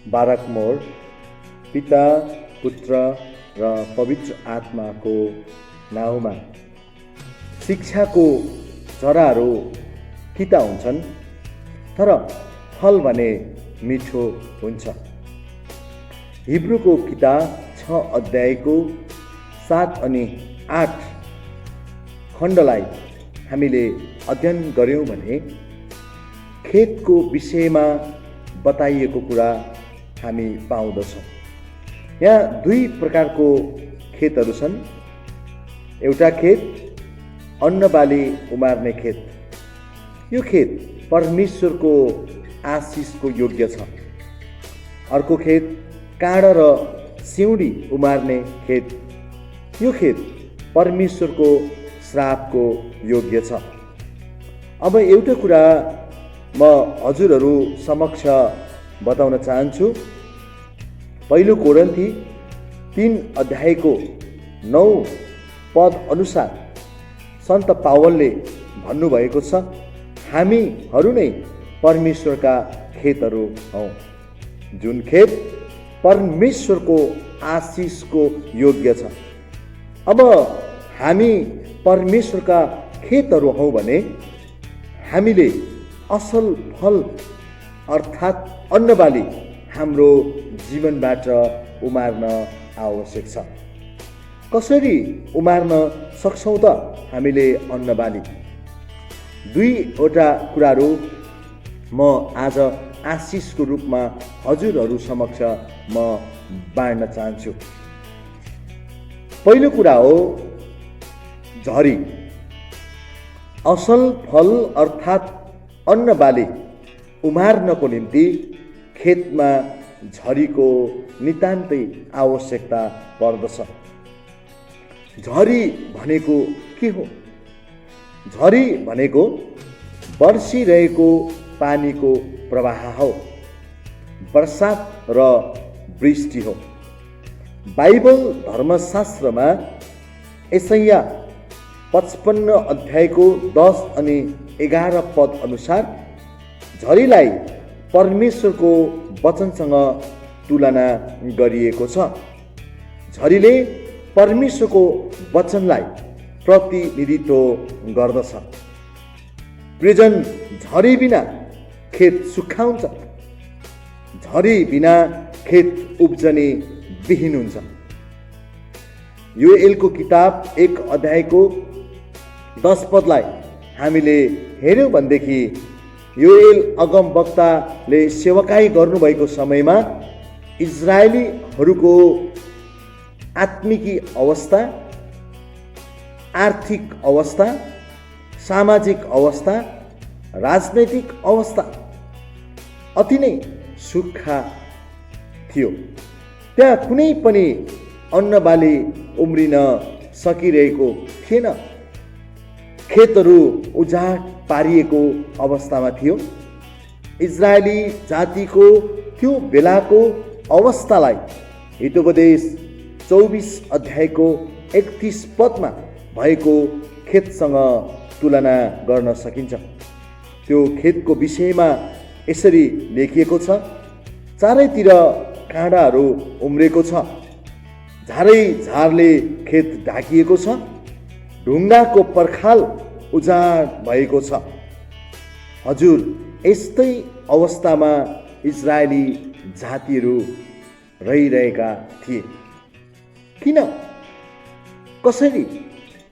बारकमोर पिता, पुत्र र पवित्र आत्माको नाउँमा। शिक्षाको चराहरू तिता हुन्छन्, तर फल भने मिठो हुन्छ। हिब्रूको किताब 6 अध्यायको 7 अनि 8 खण्डलाई हामीले अध्ययन गर्यौँ भने खेतको विषयमा बताइएको कुरा हामी पाउँदछौँ। यहाँ 2 प्रकारको खेतहरू छन्। एउटा खेत अन्नबाली उमार्ने खेत। यो खेत परमेश्वरको आशिषको योग्य छ। अर्को खेत काँडा र सिउँडी उमार्ने खेत। यो खेत परमेश्वरको श्रापको योग्य छ। अब एउटा कुरा म हजुरहरू समक्ष बताउन चाहन्छु। पहिलो कोरिन्थी 3 अध्यायको 9 पद अनुसार सन्त पावलले भन्नुभएको छ, हामीहरू नै परमेश्वरका खेतहरू हौँ, जुन खेत परमेश्वरको आशिषको योग्य छ। अब हामी परमेश्वरका खेतहरू हौँ भने हामीले असल फल अर्थात् अन्नबाली हाम्रो जीवनबाट उमार्न आवश्यक छ। कसरी उमार्न सक्छौँ त हामीले अन्नबाली? 2वटा कुराहरू म आज आशिषको रूपमा हजुरहरू समक्ष म बाँड्न चाहन्छु। पहिलो कुरा हो झरी। असल फल अर्थात् अन्नबाली उमार्नको निम्ति खेतमा झरीको नितान्तै आवश्यकता पर्दछ। झरी भनेको के हो? झरी भनेको बर्सिरहेको पानीको प्रवाह हो, वर्षात र वृष्टि हो। बाइबल धर्मशास्त्रमा यशाया 55 अध्यायको 10 अनि 11 पद अनुसार झरीलाई परमेश्वरको वचनसँग तुलना गरिएको छ। झरीले परमेश्वरको वचनलाई प्रतिनिधित्व गर्दछ। प्रियजन, झरी बिना खेत सुक्खा हुन्छ। झरी बिना खेत उब्जनी विहीन हुन्छ। योएलको किताब 1 अध्यायको 10 पदलाई हामीले हेर्यौँ भनेदेखि योएल अगमवक्ताले सेवकाई गर्नुभएको समयमा इजरायलीहरूको आत्मिकी अवस्था, आर्थिक अवस्था, सामाजिक अवस्था, राजनैतिक अवस्था अति नै सुक्खा थियो। त्यहाँ कुनै पनि अन्नबाली उम्रिन सकिरहेको थिएन। खेतहरू उजाड पारिएको अवस्थामा थियो। इजरायली जातिको त्यो बेलाको अवस्थालाई हितोपदेश 24 अध्यायको 31 पदमा भएको खेतसँग तुलना गर्न सकिन्छ। त्यो खेतको विषयमा यसरी लेखिएको छ, चारैतिर काँडाहरू उम्रेको छ, झारै झारले खेत ढाकिएको छ, ढुङ्गाको पर्खाल उजाड भएको छ। हजुर, यस्तै अवस्थामा इजरायली जातिहरू रहिरहेका थिए। किन? कसरी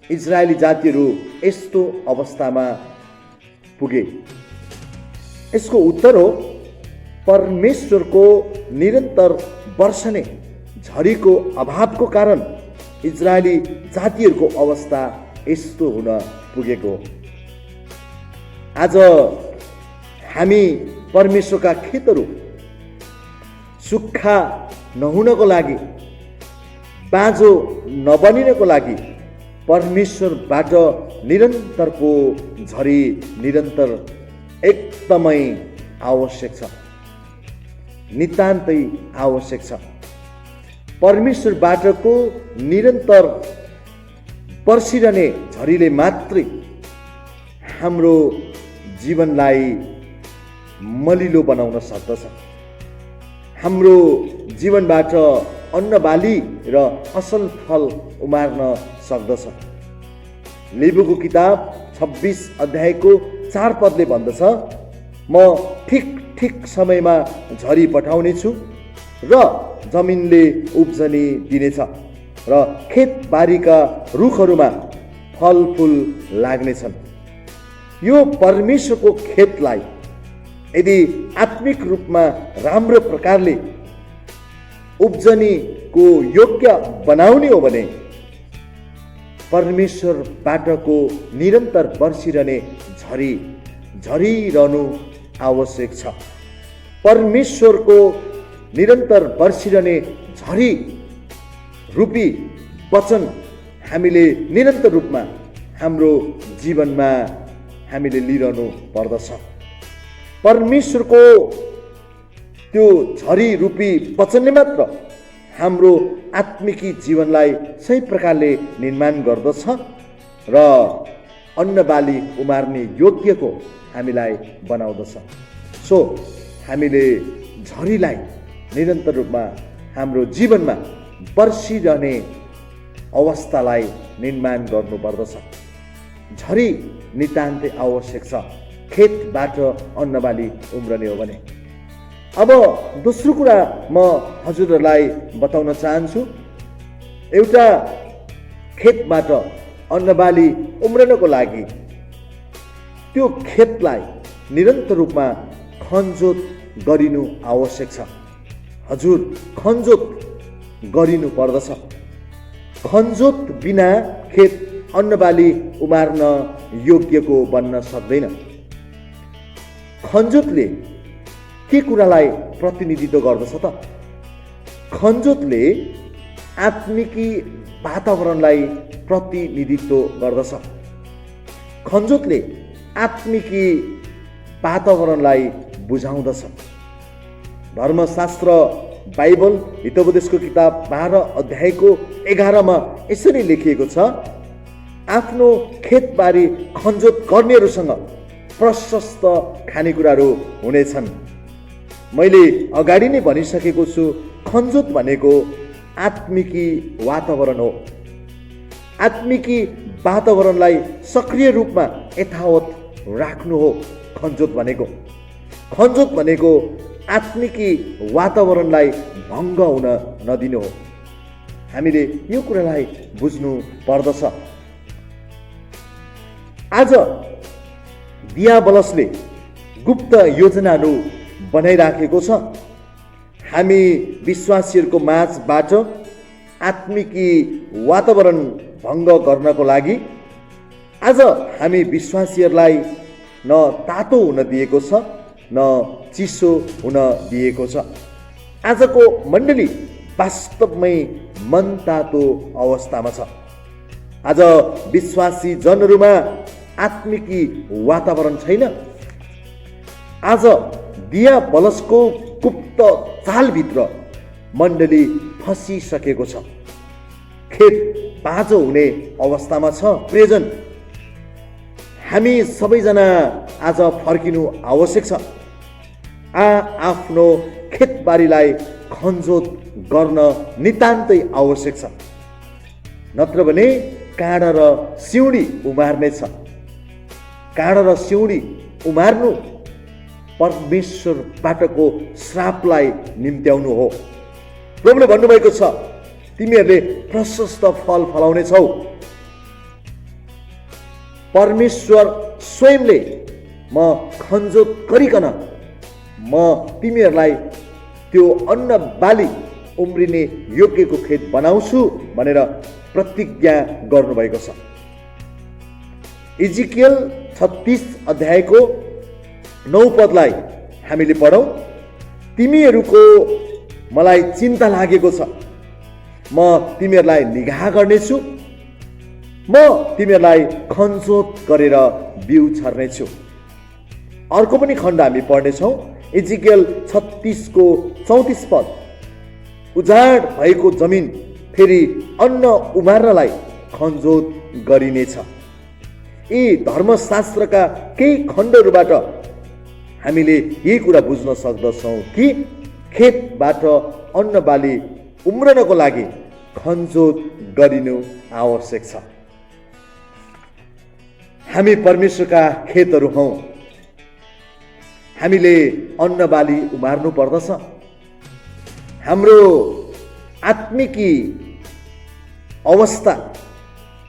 इजरायली जातिहरू यस्तो अवस्थामा पुगे? यसको उत्तर हो परमेश्वरको निरन्तर वर्षने झरीको अभावको कारण इजरायली जातिहरूको अवस्था यस्तो हुन पुगेको। आज हामी परमेश्वरका खेतहरू सुक्खा नहुनको लागि, बाँझो नबनिनको लागि परमेश्वरबाट निरन्तरको झरी निरन्तर एकदमै आवश्यक छ, नितान्तै आवश्यक छ। परमेश्वरबाटको निरन्तर वर्षिरहने झरीले मात्रै हाम्रो जीवनलाई मलिलो बनाउन सक्दछ, हाम्रो जीवनबाट अन्नबाली र असल फल उमार्न सक्दछ। लेबुको किताब 26 अध्यायको 4 पदले भन्दछ, म ठिक समयमा झरी पठाउनेछु र जमिनले उब्जनी दिनेछ र खेतबारीका रुखहरूमा फलफुल लाग्नेछन्। यो परमेश्वरको खेतलाई यदि आत्मिक रूपमा राम्रो प्रकारले उब्जनीको योग्य बनाउने हो भने परमेश्वरबाटको निरन्तर बर्सिरहने झरिरहनु आवश्यक छ। परमेश्वरको निरन्तर बर्सिरहने झरी रूपी वचन हामीले निरन्तर रूपमा हाम्रो जीवनमा हामीले लिइरहनु पर्दछ। परमेश्वरको त्यो झरी रूपी वचनले मात्र हाम्रो आत्मिकी जीवनलाई सही प्रकारले निर्माण गर्दछ र अन्नबाली उमार्ने योग्यको हामीलाई बनाउँदछ। सो हामीले झरीलाई निरन्तर रूपमा हाम्रो जीवनमा बर्सिरहने अवस्थालाई निर्माण गर्नुपर्दछ। झरी नितान्तै आवश्यक छ खेतबाट अन्नबाली उम्रने हो भने। अब दोस्रो कुरा म हजुरहरूलाई बताउन चाहन्छु। एउटा खेतबाट अन्नबाली उम्रनको लागि त्यो खेतलाई निरन्तर रूपमा खनजोत गरिनु आवश्यक छ। हजुर, खनजोत गरिनु पर्दछ। खनजोत बिना खेत अन्नबाली उमार्न योग्यको बन्न सक्दैन। खनजोतले के कुरालाई प्रतिनिधित्व गर्दछ त? खनजोतले आत्मिकी वातावरणलाई प्रतिनिधित्व गर्दछ। खनजोतले आत्मिकी वातावरणलाई बुझाउँदछ। धर्मशास्त्र बाइबल हितोपदेशको किताब 12 अध्यायको 11 मा यसरी लेखिएको छ, आफ्नो खेतबारी खनजोत गर्नेहरूसँग प्रशस्त खानेकुराहरू हुनेछन्। मैले अगाडि नै भनिसकेको छु, खनजोत भनेको आत्मिकी वातावरण हो। आत्मिकी वातावरणलाई सक्रिय रूपमा यथावत राख्नु हो खनजोत भनेको। खनजोत भनेको आत्मिकी वातावरणलाई भङ्ग हुन नदिनु हो। हामीले यो कुरालाई बुझ्नु पर्दछ। आज दियाबलसले गुप्त योजनाहरू बनाइराखेको छ। हामी विश्वासीहरूको माझबाट आत्मिकी वातावरण भङ्ग गर्नको लागि आज हामी विश्वासीहरूलाई न तातो हुन दिएको छ न चिसो हुन दिएको छ। आजको मण्डली वास्तवमै मन तातो अवस्थामा छ। आज विश्वासी जनहरूमा आत्मिकी वातावरण छैन। आज दियाबलसको गुप्त चालभित्र मण्डली फसिसकेको छ। खेत बाँझो हुने अवस्थामा छ। प्रियजन, हामी सबैजना आज फर्किनु आवश्यक छ। आफ्नो खेतबारीलाई खनजोत गर्न नितान्तै आवश्यक छ। नत्र भने काँडा र सिउँडी उमार्नेछ। काँडा र सिउँडी उमार्नु परमेश्वरबाटको श्रापलाई निम्त्याउनु हो। प्रभुले भन्नुभएको छ, तिमीहरूले प्रशस्त फल फलाउनेछौ। परमेश्वर स्वयंले म खनजोत गरिकन म तिमीहरूलाई त्यो अन्न बाली उम्रिने योग्यको खेत बनाउँछु भनेर प्रतिज्ञा गर्नुभएको छ। इजिकियल 36 अध्यायको 9 पदलाई हामीले पढौँ। तिमीहरूको मलाई चिन्ता लागेको छ। म तिमीहरूलाई निगाह गर्नेछु। म तिमीहरूलाई खनजोत गरेर बिउ छर्नेछु। अर्को पनि खण्ड हामी पढ्नेछौँ। इजिकियल 36 को 34 पद। उजाड भएको जमिन फेरि अन्न उमार्नलाई खनजोत गरिनेछ। यी धर्मशास्त्रका केही खण्डहरूबाट हामीले यही कुरा बुझ्न सक्दछौँ कि खेतबाट अन्न बाली उम्रनको लागि खनजोत गरिनु आवश्यक छ। हामी परमेश्वरका खेतहरू हौं। हामीले अन्न बाली उमार्नु पर्दछ। हाम्रो आत्मिकी अवस्था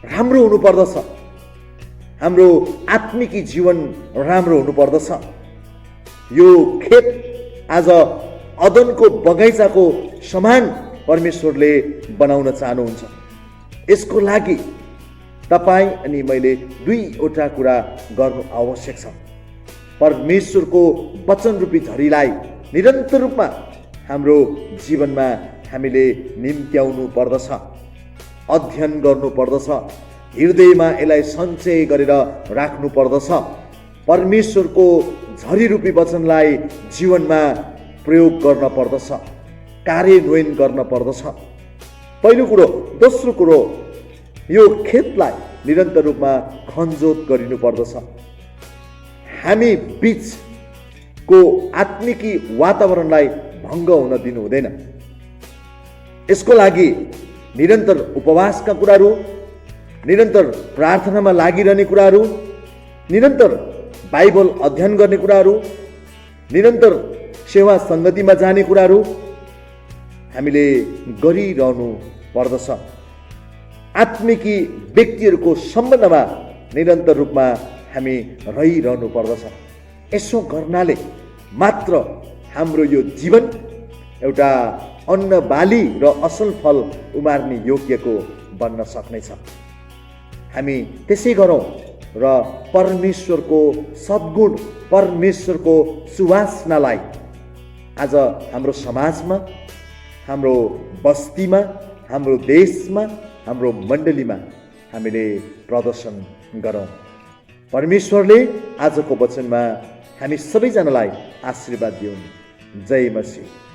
राम्रो हुनु पर्दछ। हाम्रो आत्मिकी जीवन राम्रो हुनु पर्दछ। यो खेत आज अदनको बगैँचाको समान परमेश्वरले बनाउन चाहनुहुन्छ। यसको लागि तपाईँ अनि मैले दुईवटा कुरा गर्नु आवश्यक छ। परमेश्वरको वचन रूपी झरीलाई निरन्तर रूपमा हाम्रो जीवनमा हामीले निम्त्याउनु पर्दछ, अध्ययन गर्नु पर्दछ, हृदयमा यसलाई सञ्चय गरेर राख्नु पर्दछ। परमेश्वरको झरी रूपी वचनलाई जीवनमा प्रयोग गर्न पर्दछ, कार्यान्वयन गर्न पर्दछ। पहिलो कुरो। दोस्रो कुरो, यो खेतलाई निरन्तर रूपमा खनजोत गरिनु पर्दछ। हामी बीचको आत्मिकी वातावरणलाई भङ्ग हुन दिनु हुँदैन। यसको लागि निरन्तर उपवासका कुराहरू, निरन्तर प्रार्थनामा लागिरहने कुराहरू, निरन्तर बाइबल अध्ययन गर्ने कुराहरू, निरन्तर सेवा सङ्गतिमा जाने कुराहरू हामीले गरिरहनु पर्दछ। आत्मिकी व्यक्तिहरूको सम्बन्धमा निरन्तर रूपमा हामी रहिरहनु पर्दछ। यसो गर्नाले मात्र हाम्रो यो जीवन एउटा अन्न बाली र असल फल उमार्ने योग्यको बन्न सक्नेछ। हामी त्यसै गरौँ र परमेश्वरको सद्गुण, परमेश्वरको सुवासनालाई आज हाम्रो समाजमा, हाम्रो बस्तीमा, हाम्रो देशमा, हाम्रो मण्डलीमा हामीले प्रदर्शन गरौँ। परमेश्वरले आजको वचनमा हामी सबैजनालाई आशीर्वाद दिउन्। जय मसीह।